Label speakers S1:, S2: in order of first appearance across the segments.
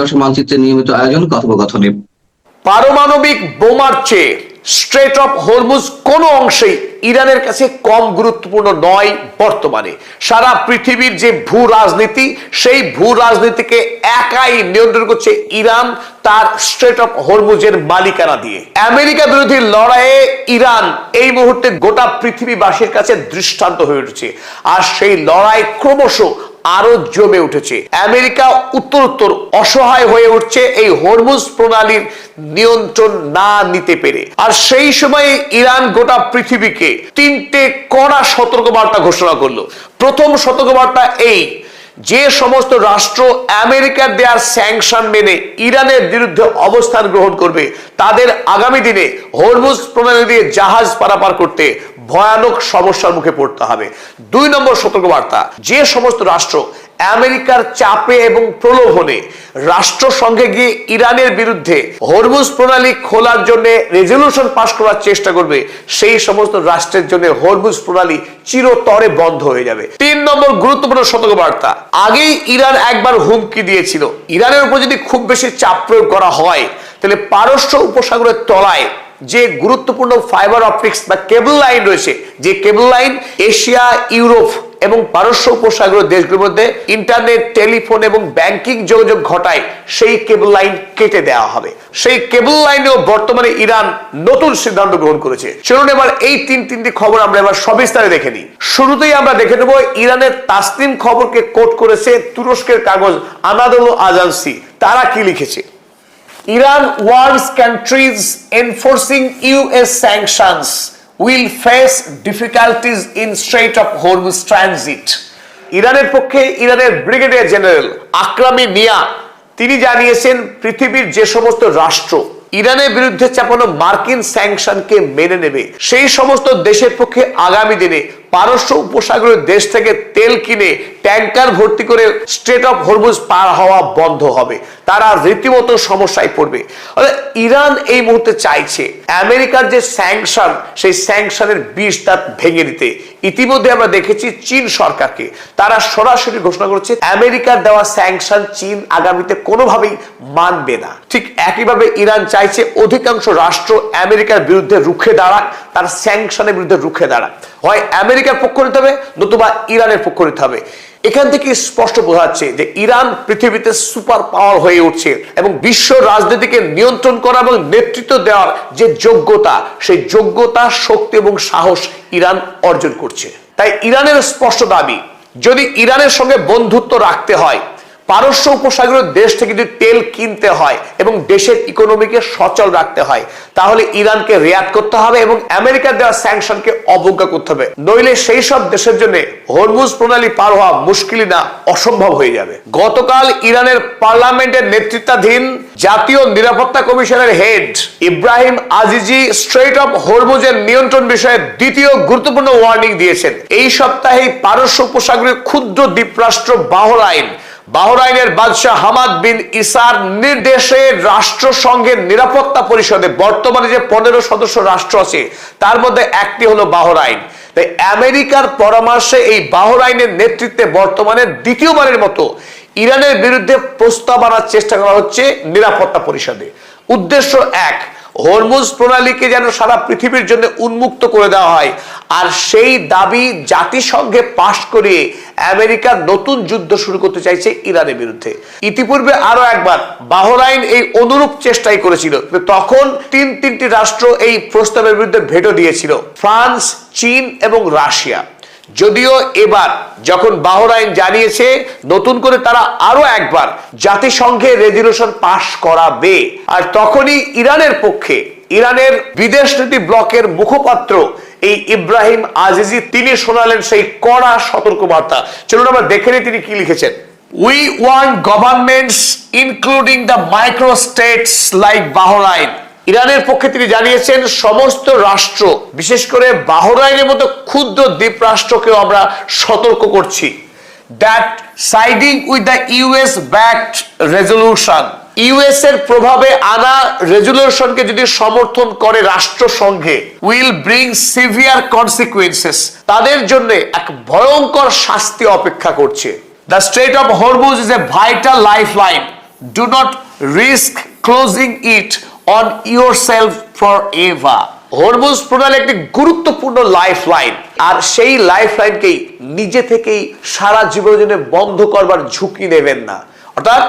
S1: দর্শক মানচিত্রের নিয়মিত আয়োজন কথোপকথনে।
S2: পারমাণবিক বোমার চেয়ে স্ট্রেট অফ হরমুজ কোন অংশেই ইরানের কাছে কম গুরুত্বপূর্ণ নয়। বর্তমানে সারা পৃথিবীর যে ভূ রাজনীতি, সেই ভূ রাজনীতিকে একাই নিয়ন্ত্রণ করছে ইরান তার স্ট্রেট অফ হরমুজের মালিকানা দিয়ে। আমেরিকা বিরোধী লড়াইয়ে ইরান এই মুহূর্তে গোটা পৃথিবীবাসীর কাছে দৃষ্টান্ত হয়ে উঠেছে, আর সেই লড়াই ক্রমশ আরো জমে উঠেছে। আমেরিকা উত্তরোত্তর অসহায় হয়ে উঠছে এই হরমুজ প্রণালীর নিয়ন্ত্রণ না নিতে পেরে। আর সেই সময় ইরান গোটা পৃথিবীকে তিনটে কড়া সতর্কবার্তা ঘোষণা করলো। প্রথম সতর্কবার্তা এই, যে সমস্ত রাষ্ট্র আমেরিকার দেওয়ার স্যাংশন মেনে ইরানের বিরুদ্ধে অবস্থান গ্রহণ করবে, তাদের আগামী দিনে হরমুজ প্রণালী দিয়ে জাহাজ পারাপার করতে ভয়ানক সমস্যার মুখে পড়তে হবে। 2 নম্বর সতর্কবার্তা, যে সমস্ত রাষ্ট্র আমেরিকার চাপে এবং প্রলোভনে রাষ্ট্রসংঘে গিয়ে ইরানের বিরুদ্ধে হরমুজ প্রণালী খোলার জন্য রেজলিউশন পাস করার চেষ্টা করবে, সেই সমস্ত রাষ্ট্রের জন্য হরমুজ প্রণালী চিরতরে বন্ধ হয়ে যাবে। 3 নম্বর গুরুত্বপূর্ণ সতর্কবার্তা, আগেই ইরান একবার হুমকি দিয়েছিল, ইরানের উপর যদি খুব বেশি চাপ প্রয়োগ করা হয় তাহলে পারস্য উপসাগরের তলায় যে গুরুত্বপূর্ণ ফাইবার অপটিক্স বা কেবল লাইন রয়েছে, যে কেবল লাইন এশিয়া, ইউরোপ এবং পারস্য উপসাগরের দেশগুলোর মধ্যে ইন্টারনেট, টেলিফোন এবং ব্যাংকিং যোগাযোগ ঘটায়, সেই কেবল লাইন কেটে দেওয়া হবে। সেই কেবল লাইনেও বর্তমানে ইরান নতুন সিদ্ধান্ত গ্রহণ করেছে। চলুন এবার এই তিনটি খবর আমরা এবার সবিস্তারে দেখে নিই। শুরুতেই আমরা দেখে নেব ইরানের তাসনিম খবরকে কোট করেছে তুরস্কের কাগজ আনাদোলু আজান্সি। তারা কি লিখেছে? Iran warns countries enforcing US sanctions will face difficulties in Strait of Hormuz transit. ইরানের পক্ষে ইরানের ব্রিগেডিয়ার জেনারেল আকরামি মিয়া তিনি জানিয়েছেন, পৃথিবীর যে সমস্ত রাষ্ট্র ইরানের বিরুদ্ধে চাপানো মার্কিন স্যাংশনকে মেনে নেবে, সেই সমস্ত দেশের পক্ষে আগামী দিনে পারস্য উপসাগরের দেশ থেকে তেল কিনে ট্যাঙ্কার ভর্তি করে স্ট্রেট অফ হরমুজ পার হওয়া বন্ধ হবে। তারা রীতিমতো সমস্যায় পড়বে। ইরান এই মুহূর্তে চাইছে আমেরিকার যে স্যাংশন, সেই স্যাংশনের বিষ তার ভেঙে দিতে। ইতিমধ্যে আমরা দেখেছি চীন সরকারকে তারা সরাসরি ঘোষণা করেছে আমেরিকার দেওয়া স্যাংশন চীন আগামীতে কোনোভাবেই মানবে না। ঠিক একইভাবে ইরান চাইছে অধিকাংশ রাষ্ট্র আমেরিকার বিরুদ্ধে রুখে দাঁড়াক, তার স্যাংশনের বিরুদ্ধে রুখে দাঁড়াক। হয় আমেরিকার পক্ষ নিতে হবে, নতুবা ইরানের পক্ষ নিতে হবে। এখান থেকে স্পষ্ট বোঝা যাচ্ছে যে ইরান পৃথিবীতে সুপার পাওয়ার হয়ে উঠছে এবং বিশ্ব রাজনীতিকে নিয়ন্ত্রণ করা এবং নেতৃত্ব দেওয়ার যে যোগ্যতা, সেই যোগ্যতা, শক্তি এবং সাহস ইরান অর্জন করছে। তাই ইরানের স্পষ্ট দাবি, যদি ইরানের সঙ্গে বন্ধুত্ব রাখতে হয়, পারস্য উপসাগরের দেশ থেকে যদি তেল কিনতে হয় এবং দেশের ইকোনমিকে সচল রাখতে হয়, তাহলে ইরানকে রিয়াক্ট করতে হবে এবং আমেরিকার দেওয়া স্যাংশনকে অবজ্ঞা করতে হবে। নইলে সেই সব দেশের জন্য হরমুজ প্রণালী পার হওয়া মুশকিল না অসম্ভব হয়ে যাবে। গতকাল ইরানের পার্লামেন্টের নেতৃত্বাধীন জাতীয় নিরাপত্তা কমিশনের head Ibrahim Azizi strait of হরমুজের নিয়ন্ত্রণ বিষয়ে দ্বিতীয় গুরুত্বপূর্ণ ওয়ার্নিং দিয়েছেন। এই সপ্তাহে পারস্য উপসাগরের ক্ষুদ্র দ্বীপরাষ্ট্র বাহরাইনের বাদশাহ হামাদ বিন ইসার নির্দেশে রাষ্ট্রসংঘের নিরাপত্তা পরিষদে বর্তমানে যে 15 সদস্য রাষ্ট্র আছে, তার মধ্যে একটি হলো বাহরাইন। তাই আমেরিকার পরামর্শে এই বাহরাইনের নেতৃত্বে বর্তমানে দ্বিতীয়বারের মতো ইরানের বিরুদ্ধে প্রস্তাব আনার চেষ্টা করা হচ্ছে নিরাপত্তা পরিষদে। উদ্দেশ্য এক, হরমুজ প্রণালীকে যেন সারা পৃথিবীর জন্য উন্মুক্ত করে দেওয়া হয়। আর সেই দাবি জাতিসংঘে পাশ করিয়ে আমেরিকা নতুন যুদ্ধ শুরু করতে চাইছে ইরানের বিরুদ্ধে। ইতিপূর্বে আরো একবার বাহরাইন এই অনুরূপ চেষ্টাই করেছিল, তখন তিনটি রাষ্ট্র এই প্রস্তাবের বিরুদ্ধে ভেটো দিয়েছিল, ফ্রান্স, চীন এবং রাশিয়া। যদিও এবার যখন বাহরাইন জানিয়েছে নতুন করে তারা আরো একবার জাতিসংঘে রেজলিউশন পাশ করাবে, আর তখনই ইরানের পক্ষে ইরানের বিদেশ নীতি ব্লকের মুখপাত্র এই ইব্রাহিম আজিজি তিনি শোনালেন সেই কড়া সতর্কবার্তা। চলুন আমরা দেখে নিই তিনি কি লিখেছেন। We want governments including the micro states like Bahrain. ইরানের পক্ষে তিনি জানিয়েছেন সমস্ত রাষ্ট্র, বিশেষ করে বাহরাইনের মতো ক্ষুদ্র দ্বীপ রাষ্ট্রকেও আমরা সতর্ক করছি, that siding with the US backed resolution, US এর প্রভাবে আনা রেজলিউশনকে যদি সমর্থন করে রাষ্ট্রসংঘে, উইল ব্রিং সিভিয়ার কনসিকুয়েন্সেস, তাদের জন্য এক ভয়ঙ্কর শাস্তি অপেক্ষা করছে। The strait of Hormuz is a vital lifeline do not risk closing it on yourself forever. Hormuz প্রণালী একটি গুরুত্বপূর্ণ লাইফ লাইন, আর সেই লাইফ লাইনকেই নিজে থেকেই সারা জীবনের জন্য বন্ধ করবার ঝুঁকি নেবেন না। অর্থাৎ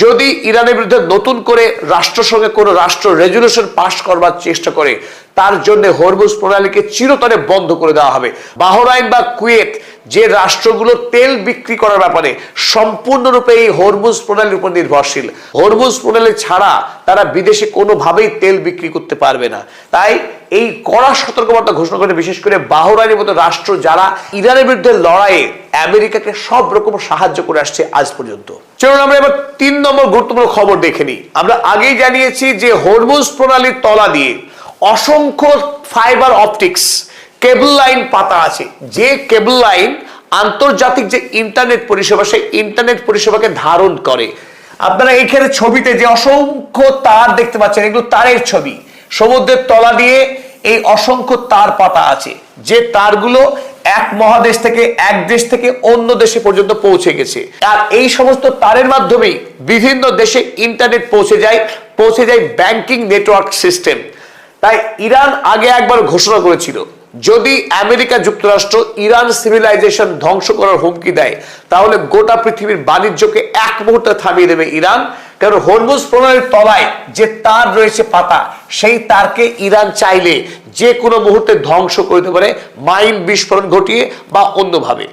S2: যদি ইরানের বিরুদ্ধে নতুন করে রাষ্ট্রসংঘে কোনো রাষ্ট্র রেজুলেশন পাস করবার চেষ্টা করে, তার জন্য হরমুজ প্রণালীকে চিরতরে বন্ধ করে দেওয়া হবে। বাহরাইন বা কুয়েত যে রাষ্ট্রগুলো তেল বিক্রি করার ব্যাপারে সম্পূর্ণরূপে এই হরমুজ প্রণালীর উপর নির্ভরশীল, হরমুজ প্রণালী ছাড়া তারা বিদেশে কোনোভাবেই তেল বিক্রি করতে পারবে না। তাই এই কড়া সতর্কবার্তা ঘোষণা করে বিশেষ করে বাহরাইনের মতো রাষ্ট্র যারা ইরানের বিরুদ্ধে লড়াইয়ে আমেরিকাকে সব রকম সাহায্য করে আসছে আজ পর্যন্ত। চলুন আমরা এবার 3 নম্বর গুরুত্বপূর্ণ খবর দেখে নিই। আমরা আগেই জানিয়েছি যে হরমুজ প্রণালীর তলা দিয়ে অসংখ্য ফাইবার অপটিক্স কেবল লাইন পাতা আছে, যে কেবল লাইন আন্তর্জাতিক যে ইন্টারনেট পরিষেবা সেই ইন্টারনেট পরিষেবাকে ধারণ করে। আপনারা এইখানে ছবিতে যে অসংখ্য তার দেখতে পাচ্ছেন, এগুলো তারের ছবি। সমুদ্রের তলা দিয়ে এই অসংখ্য তার পাতা আছে, যে তারগুলো এক মহাদেশ থেকে এক দেশ থেকে অন্য দেশে পর্যন্ত পৌঁছে গেছে। আর এই সমস্ত তারের মাধ্যমেই বিভিন্ন দেশে ইন্টারনেট পৌঁছে যায় ব্যাংকিং নেটওয়ার্ক সিস্টেম। তাই ইরান আগে একবার ঘোষণা করেছিল, যদি আমেরিকা যুক্তরাষ্ট্র ইরান সিভিলাইজেশন ধ্বংস করার হুমকি দেয়, তাহলে গোটা পৃথিবীর বাণিজ্যকে এক মুহূর্তে থামিয়ে দেবে ইরান। কারণ হরমুজ প্রণালীর তলায় যে তার রয়েছে পাতা, সেই তারকে ইরান চাইলে যে কোনো মুহূর্তে ধ্বংস করতে পারে, মাইন বিস্ফোরণ ঘটিয়ে বা অন্যভাবে।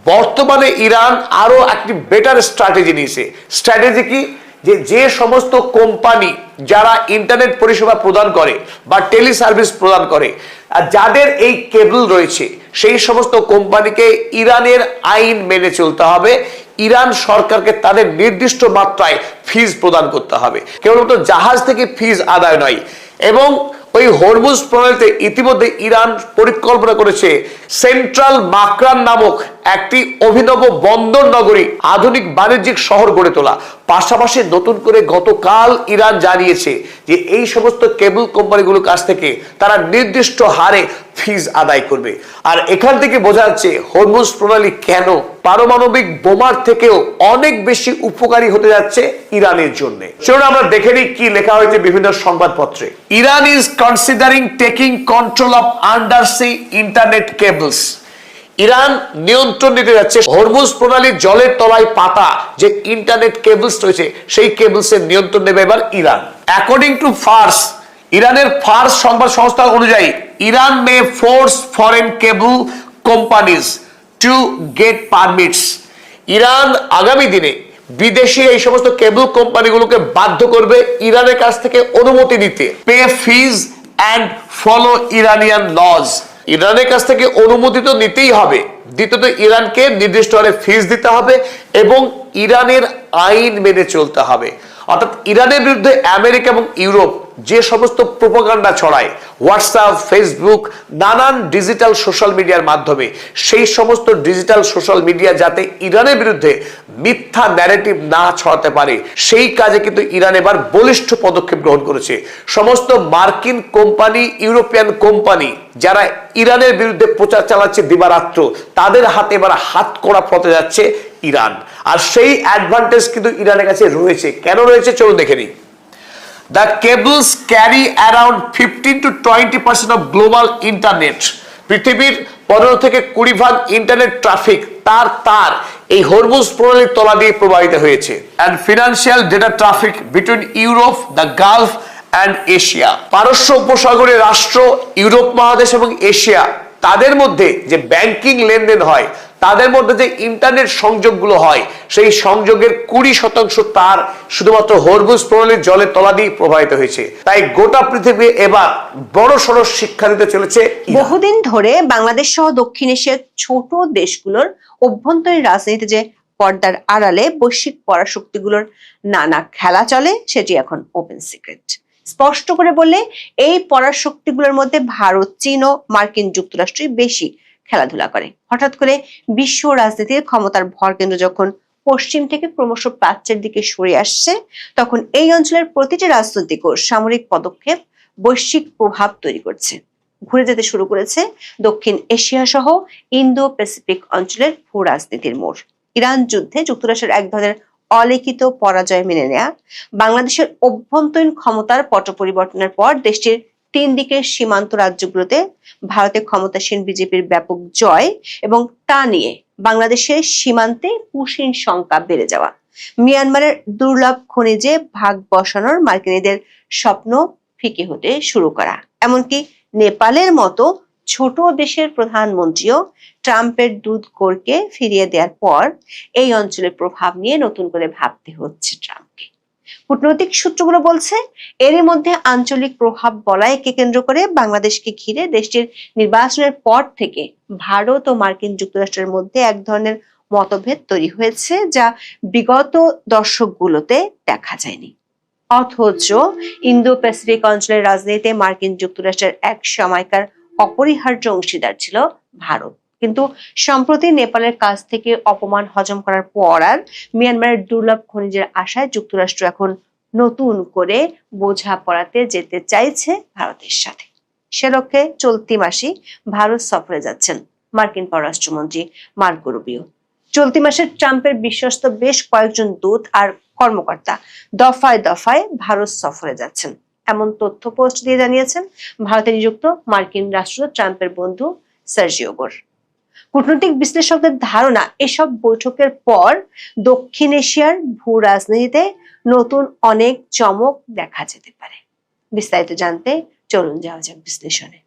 S2: বর্তমানে ইরান আরো একটি বেটার স্ট্র্যাটেজি নিয়েছে। স্ট্র্যাটেজি কি? যে সমস্ত কোম্পানি যারা ইন্টারনেট পরিষেবা প্রদান করে বা টেলি সার্ভিস প্রদান করে, আর যাদের এই কেবল রয়েছে, সেই সমস্ত কোম্পানিকে ইরানের আইন মেনে চলতে হবে। ইরান সরকারকে তাদের নির্দিষ্ট মাত্রায় ফিজ প্রদান করতে হবে, কেবলমাত্র জাহাজ থেকে ফিজ আদায় নয়। এবং ওই হরমুজ প্রণালীতে ইতিমধ্যে ইরান পরিকল্পনা করেছে সেন্ট্রাল মাকরান নামক একটি অভিনব বন্দর নগরী, আধুনিক বাণিজ্যিক শহর গড়ে তোলা। পাশাপাশি নতুন করে গতকাল ইরান জানিয়েছে যে এই সমস্ত কেবল কোম্পানিগুলোর কাছ থেকে তারা নির্দিষ্ট হারে ফিজ আদায় করবে। আর এখান থেকে বোঝা যাচ্ছে হরমুজ প্রণালী কেন পারমাণবিক বোমার থেকেও অনেক বেশি উপকারী হতে যাচ্ছে ইরানের জন্য। চলুন আমরা দেখে নিই কি লেখা হয়েছে বিভিন্ন সংবাদপত্রে। Iran is considering taking control of undersea internet cables. Iran নিয়ন্ত্রণ নিতে যাচ্ছে হরমুজ প্রণালীর জলের তলায় পাতা যে ইন্টারনেট কেবলস রয়েছে, সেই কেবলসের নিয়ন্ত্রণ নেবে এবার ইরান। অ্যাকর্ডিং টু ফার্স, ইরানের ফার্স সংবাদ সংস্থা অনুযায়ী Iran May force foreign cable companies to get permits. Iran আগামী দিনে বিদেশি এই সমস্ত কেবল কোম্পানিগুলোকে বাধ্য করবে ইরানের কাছ থেকে অনুমতি নিতে, pay fees and follow Iranian laws. ইরানের কাছ থেকে অনুমতি তো নিতেই হবে, দ্বিতীয়ত ইরানকে নির্দিষ্ট হারে ফিজ দিতে হবে এবং ইরানের আইন মেনে চলতে হবে। অর্থাৎ ইরানের বিরুদ্ধে আমেরিকা এবং ইউরোপ যে সমস্ত প্রোপাগান্ডা ছড়ায় হোয়াটসঅ্যাপ, ফেসবুক, নানান ডিজিটাল সোশ্যাল মিডিয়ার মাধ্যমে, সেই সমস্ত ডিজিটাল সোশ্যাল মিডিয়া যাতে ইরানের বিরুদ্ধে মিথ্যা ন্যারেটিভ না ছড়াতে পারে, সেই কাজে কিন্তু ইরান এবার বলিষ্ঠ পদক্ষেপ গ্রহণ করেছে। সমস্ত মার্কিন কোম্পানি, ইউরোপিয়ান কোম্পানি যারা ইরানের বিরুদ্ধে প্রচার চালাচ্ছে দিবারাত্র, তাদের হাতে এবার হাত কড়া পড়তে যাচ্ছে ইরান। আর সেই অ্যাডভান্টেজ কিন্তু ইরানের কাছে রয়েছে। কেন রয়েছে চলুন দেখে নিই। The cables carry around 15 to 20% of global internet. পৃথিবীর 15 থেকে 20% ইন্টারনেট ট্রাফিক তার এই হরমুজ প্রণালীর তলা দিয়ে প্রবাহিত হয়েছে। And financial data traffic between Europe, the Gulf and Asia. পারস্য উপসাগরের রাষ্ট্র, ইউরোপ মহাদেশ এবং এশিয়া, তাদের মধ্যে যে ব্যাংকিং লেনদেন হয়, তাদের মধ্যে যে ইন্টারনেট সংযোগগুলো হয়, সেই সংযোগের 20% তার শুধুমাত্র হরমুজ প্রণালীর জলের তলা দিয়ে প্রবাহিত হয়েছে। তাই গোটা পৃথিবী এবার বড়সড় শিক্ষা দিতে চলেছে।
S3: বহুদিন ধরে বাংলাদেশ সহ দক্ষিণ এশিয়ার ছোট দেশগুলোর অভ্যন্তরীণ রাজনীতিতে যে পর্দার আড়ালে বৈশ্বিক পরাশক্তিগুলোর নানা খেলা চলে, সেটি এখন ওপেন সিক্রেট। স্পষ্ট করে বললে এই পরাশক্তিগুলোর মধ্যে ভারত, চীন ও মার্কিন যুক্তরাষ্ট্রই বেশি খেলাধুলা করে। হঠাৎ করে বিশ্ব রাজনীতির ক্ষমতার ভরকেন্দ্র যখন পশ্চিম থেকে ক্রমশ প্রাচ্যের দিকে সরে আসছে, তখন এই অঞ্চলের প্রতিটি রাজনৈতিক ও সামরিক পদক্ষেপ বৈশ্বিক প্রভাব তৈরি করছে। ঘুরে যেতে শুরু করেছে দক্ষিণ এশিয়া সহ ইন্দো প্যাসিফিক অঞ্চলের ভূ রাজনীতির মোড়। ইরান যুদ্ধে যুক্তরাষ্ট্রের এক ধরনের অলিখিত পরাজয় মেনে নেয়া, বাংলাদেশের অভ্যন্তরীণ ক্ষমতার পট পরিবর্তনের পর দেশটির 3 দিকের সীমান্ত রাজ্যগুলোতে ভারতে ক্ষমতাসীন বিজেপির ব্যাপক জয় এবং তা নিয়ে বাংলাদেশের সীমান্তে পুশিন সংখ্যা বেড়ে যাওয়া, মিয়ানমারের দুর্লভ খনিজে ভাগ বসানোর মার্কিনীদের স্বপ্ন ফিকে হতে শুরু করা, এমনকি নেপালের মতো ছোট দেশের প্রধানমন্ত্রীও ট্রাম্পের দুধ কোরকে ফিরিয়ে দেওয়ার পর এই অঞ্চলের প্রভাব নিয়ে নতুন করে ভাবতে হচ্ছে ট্রাম্পকে। কূটনৈতিক সূত্রগুলো বলছে এরই মধ্যে আঞ্চলিক প্রভাব বলয়কে কেন্দ্র করে বাংলাদেশকে ঘিরে দেশটির নির্বাচনের পর থেকে ভারত ও মার্কিন যুক্তরাষ্ট্রের মধ্যে এক ধরনের মতভেদ তৈরি হয়েছে, যা বিগত দশকগুলোতে দেখা যায়নি। অথচ ইন্দো প্যাসিফিক অঞ্চলের রাজনীতিতে মার্কিন যুক্তরাষ্ট্রের এক সময়কার অপরিহার্য অংশীদার ছিল ভারত, কিন্তু সম্প্রতি নেপালের কাছ থেকে অপমান হজম করার পর আর মিয়ানমারের দুর্লভ খনিজের আশায় যুক্তরাষ্ট্র এখন নতুন করে বোঝাপড়াতে যেতে চাইছে ভারতের সাথে। সে লক্ষ্যে চলতি মাসেই ভারত সফরে যাচ্ছেন মার্কিন পররাষ্ট্রমন্ত্রী মার্কো রুবিও। চলতি মাসে ট্রাম্পের বিশ্বস্ত বেশ কয়েকজন দূত আর কর্মকর্তা দফায় দফায় ভারত সফরে যাচ্ছেন, এমন তথ্য পোস্ট দিয়ে জানিয়েছেন ভারতে নিযুক্ত মার্কিন রাষ্ট্রদূত ট্রাম্পের বন্ধু সার্জিও গোর। কূটনৈতিক বিশ্লেষকদের ধারণা এসব বৈঠকের পর দক্ষিণ এশিয়ার ভূ রাজনীতিতে নতুন অনেক চমক দেখা যেতে পারে। বিস্তারিত জানতে চলুন যাওয়া যাক বিশ্লেষণে।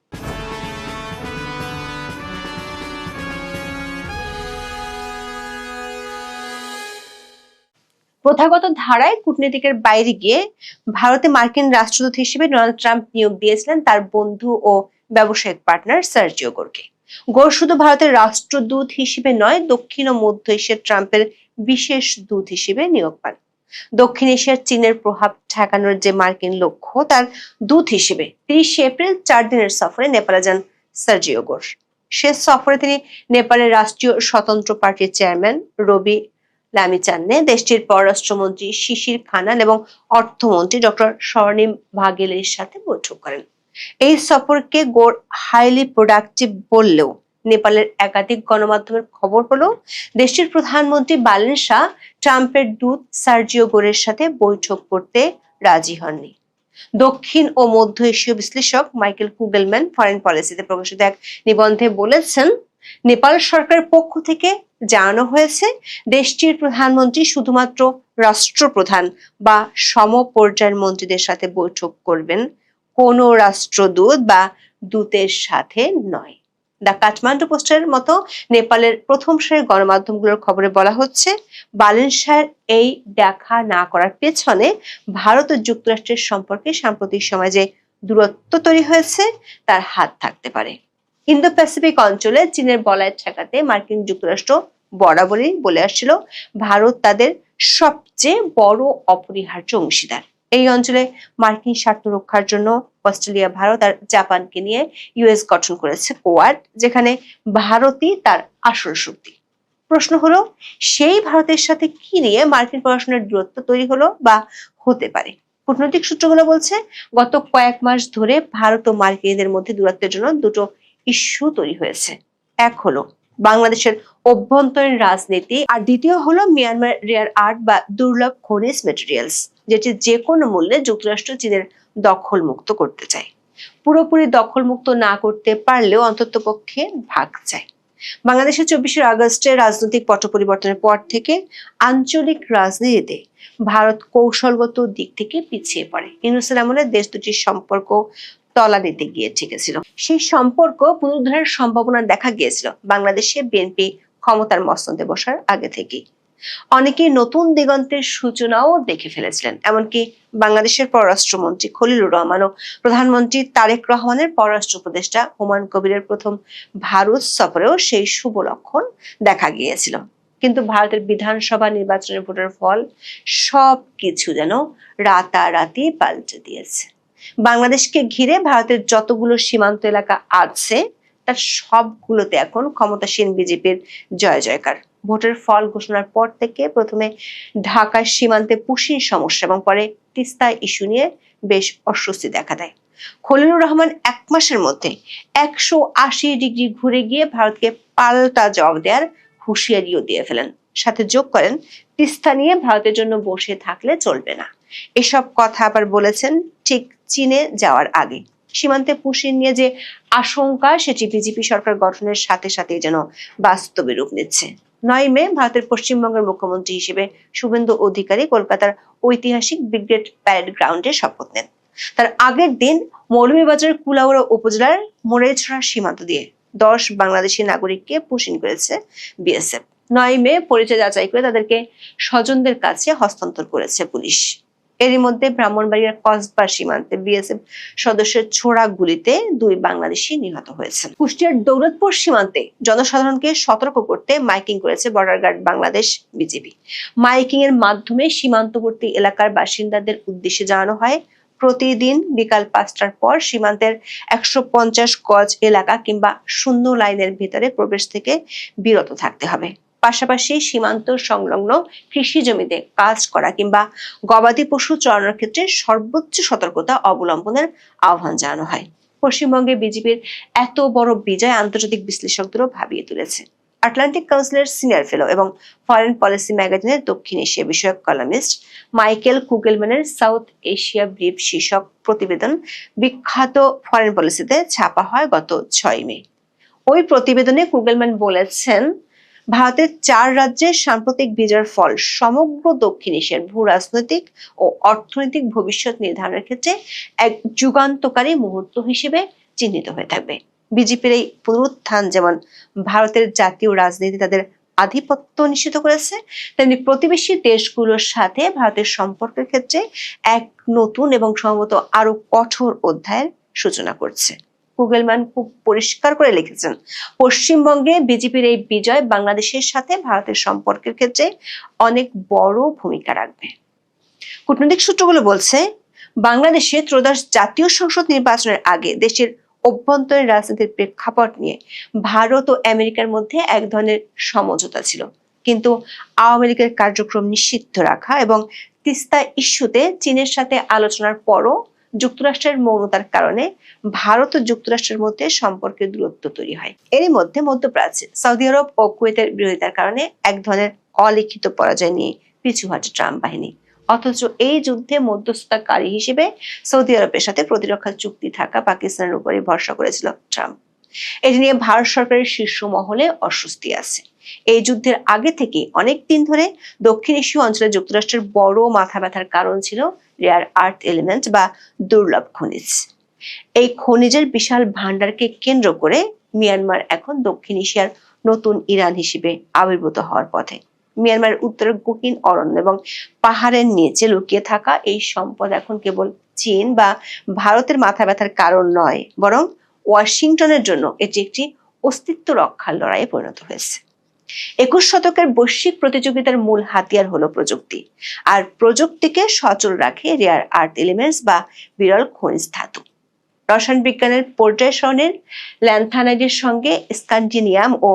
S3: প্রথাগত ধারায় কূটনীতিকের বাইরে গিয়ে ভারতে মার্কিন রাষ্ট্রদূত হিসেবে ডোনাল্ড ট্রাম্প নিয়োগ দিয়েছিলেন তার বন্ধু ও ব্যবসায়িক পার্টনার সার্জিও গোরকে। গোর শুধু ভারতের রাষ্ট্রদূত হিসেবে নয়, দক্ষিণ ও মধ্য এশিয়ার ট্রাম্পের বিশেষ দূত হিসেবে নিয়োগ পান। দক্ষিণ এশিয়ার চীনের প্রভাব ঠেকানোর যে মার্কিন লক্ষ্য, তার দূত হিসেবে 30 এপ্রিল 4 দিনের সফরে নেপালে যান সার্জিও গোর। শেষ সফরে তিনি নেপালের রাষ্ট্রীয় স্বতন্ত্র পার্টির চেয়ারম্যান রবি লামিচান্নে, দেশটির পররাষ্ট্রমন্ত্রী শিশির খানাল এবং অর্থমন্ত্রী ডক্টর স্বর্ণিম ভাগেলের সাথে বৈঠক করেন। এই সফরকে গোর হাইলি প্রোডাক্টিভ বললেও নেপালের একাধিক গণমাধ্যমের খবর হলো দেশটির প্রধানমন্ত্রী বালেন শাহ ট্রাম্পের দূত সার্জিও গোরের সাথে বৈঠক করতে রাজি হননি। দক্ষিণ ও মধ্য এশীয় বিশ্লেষক মাইকেল কুগেলম্যান ফরেন পলিসিতে প্রকাশিত এক নিবন্ধে বলেছেন, নেপাল সরকারের পক্ষ থেকে জানানো হয়েছে দেশটির প্রধানমন্ত্রী শুধুমাত্র রাষ্ট্রপ্রধান বা সমপর্যায়ের মন্ত্রীদের সাথে বৈঠক করবেন, কোনো রাষ্ট্রদূত বা দূতের সাথে নয়। দ্য কাঠমান্ডু পোস্টের মতো নেপালের প্রথম সারির গণমাধ্যমগুলোর খবরে বলা হচ্ছে, বালেন শাহের এই দেখা না করার পেছনে ভারত ও যুক্তরাষ্ট্রের সম্পর্কে সাম্প্রতিক সময়ে যে দূরত্ব তৈরি হয়েছে তার হাত থাকতে পারে। ইন্দো প্যাসিফিক অঞ্চলে চীনের বলয় ঠেকাতে মার্কিন যুক্তরাষ্ট্র বরাবরই বলে আসছিল ভারত তাদের সবচেয়ে বড় অপরিহার্য অংশীদার। এই অঞ্চলে মার্কিন স্বার্থ রক্ষার জন্য অস্ট্রেলিয়া, ভারত আর জাপানকে নিয়ে ইউএস গঠন করেছে কোয়াড, যেখানে ভারতই তার আসল শক্তি। প্রশ্ন হলো, সেই ভারতের সাথে কি নিয়ে মার্কিন পররাষ্ট্রের দূরত্ব তৈরি হলো বা হতে পারে? কূটনৈতিক সূত্রগুলো বলছে, গত কয়েক মাস ধরে ভারত ও মার্কিনদের মধ্যে দূরত্বের জন্য দুটো ইস্যু তৈরি হয়েছে। এক হলো বাংলাদেশের অভ্যন্তরীণ রাজনীতি, আর দ্বিতীয় হলো মিয়ানমার রেয়ার আর্থ বা দুর্লভ খনিজ মেটেরিয়ালস, যেটি যে কোনো মূল্যে যুক্তরাষ্ট্র চীনের দখল মুক্ত করতে চায়। পুরোপুরি দখল মুক্ত না করতে পারলেও অন্ততপক্ষে ভাগ চায়। বাংলাদেশের 24শে আগস্টের রাজনৈতিক পট পরিবর্তনের পর থেকে আঞ্চলিক রাজনীতিতে ভারত কৌশলগত দিক থেকে পিছিয়ে পড়ে। ইউনূসের আমলে দেশ দুটির সম্পর্ক তলানিতে গিয়ে ঠেকেছিল। সেই সম্পর্ক পুনরুদ্ধারের সম্ভাবনা দেখা গিয়েছিল বাংলাদেশে বিএনপি ক্ষমতার মসনদে বসার আগে থেকেই। অনেকেই নতুন দিগন্তের সূচনাও দেখে ফেলেছিলেন। এমনকি বাংলাদেশের পররাষ্ট্রমন্ত্রী খলিলুর রহমান ও প্রধানমন্ত্রী তারেক রহমানের পররাষ্ট্র উপদেষ্টা হুমায়ুন কবিরের প্রথম ভারত সফরেও সেই শুভ লক্ষণ দেখা গিয়েছিল। কিন্তু ভারতের বিধানসভা নির্বাচনের ভোটের ফল সবকিছু যেন রাতারাতি পাল্টে দিয়েছে। বাংলাদেশকে ঘিরে ভারতের যতগুলো সীমান্ত এলাকা আছে তার সবগুলোতে এখন ক্ষমতাসীন বিজেপির জয় জয়কার। ভোটের ফল ঘোষণার পর থেকে প্রথমে ঢাকার সীমান্তে পুশিন সমস্যা এবং পরে তিস্তা ইস্যু নিয়ে বেশ অস্বস্তি দেখা দেয়। খলিলুর রহমান 1 মাসের মধ্যে 180 ডিগ্রি ঘুরে গিয়ে ভারতকে পাল্টা জবাব দেওয়ার হুঁশিয়ারিও দিয়ে ফেলেন। সাথে যোগ করেন, তিস্তা নিয়ে ভারতের জন্য বসে থাকলে চলবে না। এসব কথা আবার বলেছেন ঠিক চীনে যাওয়ার আগে। সীমান্তে পুশিন নিয়ে যে আশঙ্কা, সেটি বিজেপি সরকার গঠনের সাথে সাথে যেন বাস্তবে রূপ নিচ্ছে। 9 মে ভারতের পশ্চিমবঙ্গের মুখ্যমন্ত্রী হিসেবে শুভেন্দু অধিকারী কলকাতার ঐতিহাসিক ব্রিগেড প্যারেড গ্রাউন্ডে শপথ নেন। তার আগের দিন মৌলভীবাজারের কুলাউড়া উপজেলার মোরেছড়া সীমান্ত দিয়ে 10 বাংলাদেশি নাগরিককে পুশিন করেছে বিএসএফ। 9 মে পরিচয় যাচাই করে তাদেরকে স্বজনদের কাছে হস্তান্তর করেছে পুলিশ। এরই মধ্যে ব্রাহ্মণবাড়িয়ার কসবা সীমান্তে বিএসএফ সদস্যের ছোড়া গুলিতে 2 বাংলাদেশি নিহত হয়েছেন। কুষ্টিয়ার দৌলতপুর সীমান্তে জনসাধারণকে সতর্ক করতে মাইকিং করেছে border guard Bangladesh BGB. Miking এর মাধ্যমে সীমান্তবর্তী এলাকার বাসিন্দাদের উদ্দেশ্যে জানানো হয়, প্রতিদিন বিকাল 5টার পর সীমান্তের 150 গজ এলাকা কিংবা শূন্য লাইনের ভিতরে প্রবেশ থেকে বিরত থাকতে হবে। পাশাপাশি সীমান্ত সংলগ্ন কৃষি জমিতে কাজ করা কিংবা গবাদি পশু চড়ানোর ক্ষেত্রে সর্বোচ্চ সতর্কতা অবলম্বনের আহ্বান জানানো হয়। পশ্চিমবঙ্গে বিজেপির এত বড় বিজয় আন্তর্জাতিক বিশ্লেষকদেরও ভাবিয়ে তুলেছে। আটলান্টিক কাউন্সিলের সিনিয়র ফেলো এবং ফরেন পলিসি ম্যাগাজিনের দক্ষিণ এশিয়া বিষয়ক কলামিস্ট মাইকেল কুগেলম্যানের সাউথ এশিয়া ব্রিফ শীর্ষক প্রতিবেদন বিখ্যাত ফরেন পলিসিতে ছাপা হয় গত 6 মে। ওই প্রতিবেদনে কুগেলম্যান বলেছেন, ভারতের 4 রাজ্যের সাম্প্রতিক বিজয়ের ফল সমগ্র দক্ষিণ এশিয়ার ভূ রাজনৈতিক ও অর্থনৈতিক ভবিষ্যৎ নির্ধারণের ক্ষেত্রে এক যুগান্তকারী মুহূর্ত হিসেবে চিহ্নিত হয়ে থাকবে। বিজেপির এই পুনরুত্থান যেমন ভারতের জাতীয় রাজনীতি তাদের আধিপত্য নিশ্চিত করেছে, তেমনি প্রতিবেশী দেশগুলোর সাথে ভারতের সম্পর্কের ক্ষেত্রে এক নতুন এবং সম্ভবত আরো কঠোর অধ্যায়ের সূচনা করছে। কুগেলম্যান খুব পরিষ্কার করে লিখেছেন, পশ্চিমবঙ্গে বিজেপির এই বিজয় বাংলাদেশের সাথে ভারতের সম্পর্কের ক্ষেত্রে অনেক বড় ভূমিকা রাখবে। কূটনৈতিক সূত্রগুলো বলছে, বাংলাদেশে ত্রয়োদশ জাতীয় সংসদ নির্বাচনের আগে দেশের অভ্যন্তরীণ রাজনীতির প্রেক্ষাপট নিয়ে ভারত ও আমেরিকার মধ্যে এক ধরনের সমঝোতা ছিল, কিন্তু আওয়ামী লীগের কার্যক্রম নিষিদ্ধ রাখা এবং তিস্তা ইস্যুতে চীনের সাথে আলোচনার পরও যুক্তরাষ্ট্রের মৌনতার কারণে ভারত ও যুক্তরাষ্ট্রের মধ্যে সম্পর্কের দূরত্ব তৈরি হয়। এরই মধ্যে মধ্যপ্রাচ্যে সৌদি আরব ও কুয়েতের বিরোধিতার কারণে এক ধরনের অলিখিত পরাজয় নিয়ে পিছু হাঁটে ট্রাম্প বাহিনী। অথচ এই যুদ্ধে মধ্যস্থতাকারী হিসেবে সৌদি আরবের সাথে প্রতিরক্ষা চুক্তি থাকা পাকিস্তানের উপরে ভরসা করেছিল ট্রাম্প। এটি নিয়ে ভারত সরকারের শীর্ষ মহলে অস্বস্তি আছে। এই যুদ্ধের আগে থেকে অনেক দিন ধরে দক্ষিণ এশীয় অঞ্চলে যুক্তরাষ্ট্রের বড় মাথা ব্যথার কারণ ছিল রেয়ার আর্থ এলিমেন্ট বা দুর্লভ খনিজ। এই খনিজের বিশাল ভান্ডারকে কেন্দ্র করে মিয়ানমার এখন দক্ষিণ এশিয়ার নতুন ইরান হিসেবে আবির্ভূত হওয়ার পথে। মিয়ানমারের উত্তরের গহীন অরণ্য এবং পাহাড়ের নিচে লুকিয়ে থাকা এই সম্পদ এখন কেবল চীন বা ভারতের মাথা ব্যথার কারণ নয়, বরং ওয়াশিংটনের জন্য এটি একটি অস্তিত্ব রক্ষার লড়াইয়ে পরিণত হয়েছে। 21 শতকের বৈশ্বিক প্রতিযোগিতার মূল হাতিয়ার হলো প্রযুক্তি, আর প্রযুক্তিকে সচল রাখে রেয়ার আর্থ এলিমেন্টস বা বিরল খনিজ ধাতু। রসায়ন বিজ্ঞানের পর্যায় সারণীর ল্যান্থানাইডের সঙ্গে স্কান্ডিনিয়াম ও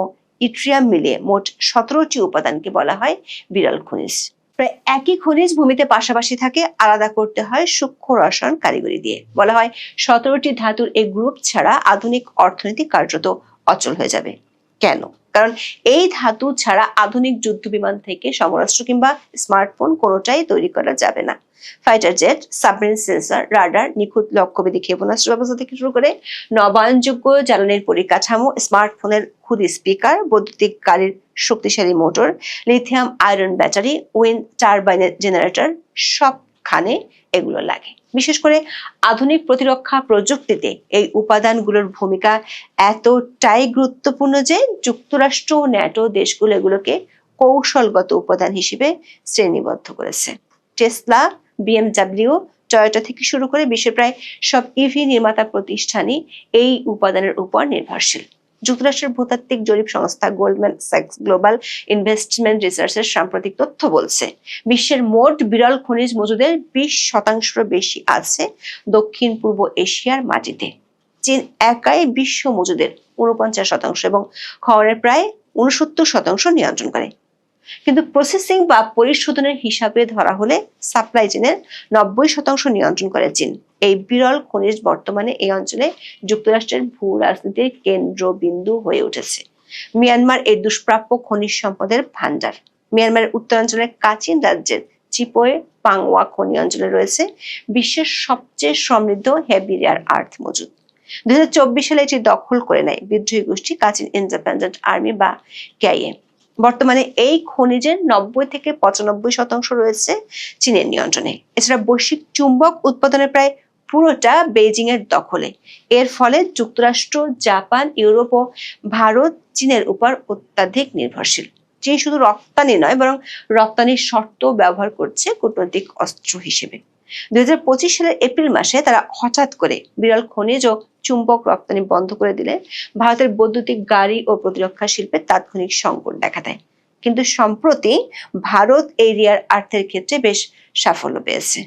S3: ইট্রিয়াম মিলিয়ে মোট 17টি উপাদানকে বলা হয় বিরল খনিজ। প্রায় একই খনিজ ভূমিতে পাশাপাশি থাকে, আলাদা করতে হয় সূক্ষ্ম রসায়ন কারিগরি দিয়ে। বলা হয় 17টি ধাতুর এই গ্রুপ ছাড়া আধুনিক অর্থনীতি কার্যত অচল হয়ে যাবে। কেন? কারণ এই ধাতু ছাড়া আধুনিক যুদ্ধ বিমান থেকে সমরাস্ত্র কিংবা স্মার্টফোন কোনোটাই তৈরি করা যাবে না। Fighter jet, submarine sensor, radar, নিখুঁত লক্ষ্যভেদী ক্ষেপণাস্ত্র ব্যবস্থা থেকে শুরু করে নবায়নযোগ্য জ্বালানির পরিকাঠামো, স্মার্টফোনের খুদ স্পিকার, বৈদ্যুতিক গাড়ির শক্তিশালী motor, lithium iron battery, wind টারবাইনের জেনারেটর, সবখানে এগুলো লাগে। বিশেষ করে আধুনিক প্রতিরক্ষা প্রযুক্তিতে এই উপাদানগুলোর ভূমিকা এতটাই গুরুত্বপূর্ণ যে যুক্তরাষ্ট্র ও ন্যাটো দেশগুলো এগুলোকে কৌশলগত উপাদান হিসেবে শ্রেণীবদ্ধ করেছে। টেসলা, বিএমডব্লিউ, টয়োটা থেকে শুরু করে বিশ্বের প্রায় সব ইভি নির্মাতা প্রতিষ্ঠানই এই উপাদানের উপর নির্ভরশীল। যুক্তরাষ্ট্রের ভূতাত্ত্বিক জরিপ সংস্থা গোল্ডম্যান স্যাক্স গ্লোবাল ইনভেস্টমেন্ট রিসার্চের সাম্প্রতিক তথ্য বলছে, বিশ্বের মোট বিরল খনিজ মজুদের 20% বেশি আছে দক্ষিণ পূর্ব এশিয়ার মাটিতে। চীন একাই বিশ্ব মজুদের 49% এবং খননের প্রায় 69% নিয়ন্ত্রণ করে। কিন্তু প্রসেসিং বা পরিশোধনের হিসাবে ধরা হলে সাপ্লাই চেনের 90% নিয়ন্ত্রণ করে চীন। এই বিরল খনিজ বর্তমানে এই অঞ্চলে যুক্তরাষ্ট্রের ভূ রাজনীতির কেন্দ্রবিন্দু হয়ে উঠেছে। মিয়ানমার এই দুষ্প্রাপ্য খনিজ সম্পদের ভান্ডার। মিয়ানমারের উত্তরাঞ্চলের কাচিন রাজ্যের চিপোয়ে পাংওয়া খনি অঞ্চলে রয়েছে বিশ্বের সবচেয়ে সমৃদ্ধ হেভি রেয়ার আর্থ মজুদ। 2024 সালে এটি দখল করে নেয় বিদ্রোহী গোষ্ঠী কাচিন ইন্ডিপেন্ডেন্ট আর্মি বা কেআইএ। বর্তমানে এই খনিজের 90 থেকে 95% রয়েছে চীনের নিয়ন্ত্রণে। এছাড়া বৈশ্বিক চুম্বক উৎপাদনের প্রায় পুরোটা বেইজিং এর দখলে। এর ফলে যুক্তরাষ্ট্র, জাপান, ইউরোপ ও ভারত চীনের উপর অত্যাধিক নির্ভরশীল। চীন শুধু রপ্তানি নয়, বরং রপ্তানির শর্ত ব্যবহার করছে কূটনৈতিক অস্ত্র হিসেবে। 2025 সালের এপ্রিল মাসে তারা হঠাৎ করে বিরল খনিজ ও চুম্বক রপ্তানি বন্ধ করে দিলে ভারতের বৈদ্যুতিক গাড়ি ও প্রতিরক্ষা শিল্পে তাৎক্ষণিক সংকট দেখা দেয়। কিন্তু সম্প্রতি ভারত এই রেয়ার আর্থের ক্ষেত্রে বেশ সাফল্য পেয়েছে।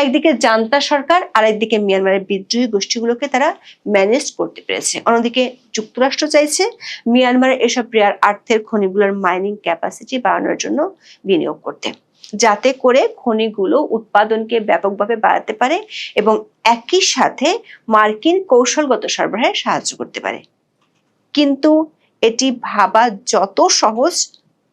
S3: একদিকে জান্তা সরকার, আরেকদিকে মিয়ানমারের বিদ্রোহী গোষ্ঠীগুলোকে তারা ম্যানেজ করতে পেরেছে। অন্যদিকে যুক্তরাষ্ট্র চাইছে মিয়ানমারের এসব রেয়ার আর্থের খনিগুলোর মাইনিং ক্যাপাসিটি বাড়ানোর জন্য বিনিয়োগ করতে, যাতে করে খনিগুলো উৎপাদনকে ব্যাপকভাবে বাড়াতে পারে এবং একই সাথে মার্কিন কৌশলগত সরবরাহে সাহায্য করতে পারে। কিন্তু এটি ভাবা যত সহজ,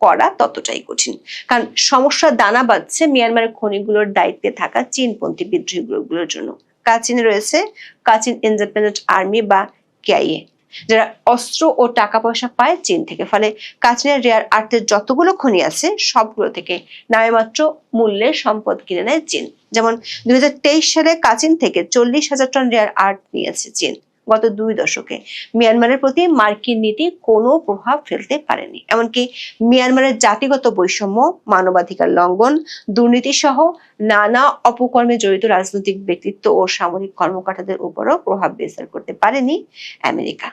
S3: করা ততটাই কঠিন। কারণ সমস্যা দানা বাঁধছে মিয়ানমারের খনিগুলোর দায়িত্বে থাকা চীনপন্থী বিদ্রোহী গ্রুপগুলোর জন্য। কাচিনে রয়েছে কাচিন ইন্ডিপেন্ডেন্ট আর্মি বা কেআইএ, যারা অস্ত্র ও টাকা পয়সা পায় চীন থেকে। ফলে কাচিনের রেয়ার আর্থের যতগুলো খনি আছে সবগুলো থেকে নামেমাত্র মূল্যে সম্পদ কিনে নেয় চীন। যেমন 2023 সালে কাচিন থেকে 40,000 টন রেয়ার আর্থ নিয়েছে চীন। গত 2 দশকে মিয়ানমারের প্রতি মার্কিন নীতি কোনো প্রভাব ফেলতে পারেনি। এমনকি মিয়ানমারের জাতিগত বৈষম্য, মানবাধিকার লঙ্ঘন, দুর্নীতি সহ নানা অপকর্মে জড়িত রাজনৈতিক ব্যক্তিত্ব ও সামরিক কর্মকর্তাদের উপরও প্রভাব বিস্তার করতে পারেনি আমেরিকা।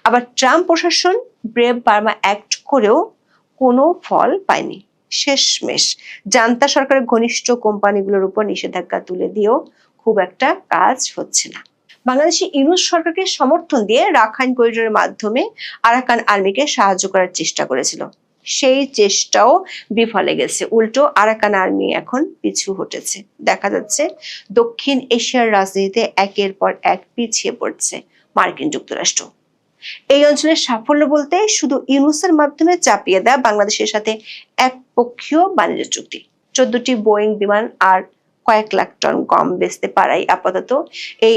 S3: আবার ট্রাম্প প্রশাসন ব্রেভ বার্মা অ্যাক্ট করেও কোনো ফল পায়নি। শেষমেশ জান্তা সরকারের ঘনিষ্ঠ কোম্পানিগুলোর উপর নিষেধাজ্ঞা তুলে দিয়েও খুব একটা কাজ হচ্ছে না। বাংলাদেশি ইউনূস সরকারকে সমর্থন দিয়ে রাখাইন করিডোরের মাধ্যমে আরাকান আর্মিকে সাহায্য করার চেষ্টা করেছিল। সেই চেষ্টাও বিফলে গেছে। উল্টো আরাকান আর্মি এখন পিছু হটেছে। দেখা যাচ্ছে দক্ষিণ এশিয়ার রাজনীতিতে একের পর এক পিছিয়ে পড়ছে মার্কিন যুক্তরাষ্ট্র। এই অঞ্চলের সাফল্য বলতে শুধু ইউনূসের মাধ্যমে চাপিয়ে দেয় বাংলাদেশের সাথে একপক্ষীয় বাণিজ্য চুক্তি। 14টি বোয়িং বিমান আর কয়েক লাখ টন গম বেচতে পারাই আপাতত এই